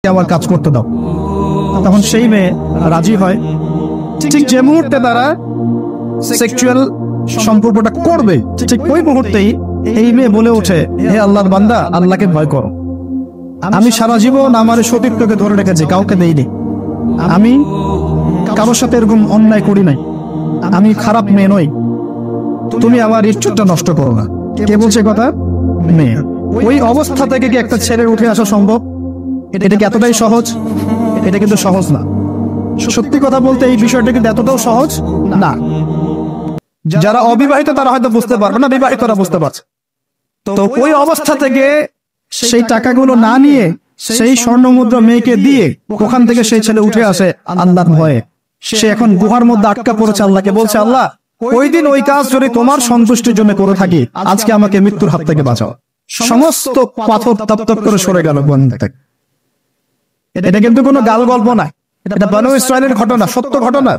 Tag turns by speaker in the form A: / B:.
A: আমার কাজ করতে দাও। তখন সেই মেয়ে রাজি হয়। ঠিক যে মুহূর্তে তারা সেক্সুয়াল সম্পর্কটা করবে, ঠিক ওই মুহূর্তেই এই মেয়ে বলে ওঠে, হে আল্লাহর বান্দা, আল্লাহকে ভয় করো। আমি সারা জীবন আমার সতীত্বকে ধরে রেখেছি, কাউকে দেইনি। আমি কারোর সাথে এরকম অন্যায় করি নাই। আমি খারাপ মেয়ে নই। তুমি আমার ইজ্জতটা নষ্ট করো না। কে বলছে কথা? মেয়ে। ওই অবস্থা থেকে কি একটা ছেলের উঠে আসা সম্ভব? এটা কি এতটাই সহজ? এটা কিন্তু সহজ না। সত্যি কথা বলতে এই বিষয়টা কিন্তু এতটাও সহজ না। যারা অবিবাহিত তারা হয়তো বুঝতে পারবে না, বিবাহিতরা বুঝতে পারছে। তো ওই অবস্থা থেকে সেই টাকাগুলো না নিয়ে সেই স্বর্ণ মুদ্রা মেয়েকে দিয়ে ওখান থেকে সেই ছেলে উঠে আসে আল্লাহর ভয়ে। সে এখন গুহার মধ্যে আটকা পড়েছে, আল্লাহকে বলছে, আল্লাহ ওই দিন ওই কাজ যদি তোমার সন্তুষ্টির জন্য করে থাকি, আজকে আমাকে মৃত্যুর হাত থেকে বাঁচাও। সমস্ত পাথর তপ্তপ করে সরে গেল বন্ধ থেকে। এটা কিন্তু কোনো গাল গল্প না, এটা বনু ইসরাইলের ঘটনা, সত্য ঘটনা।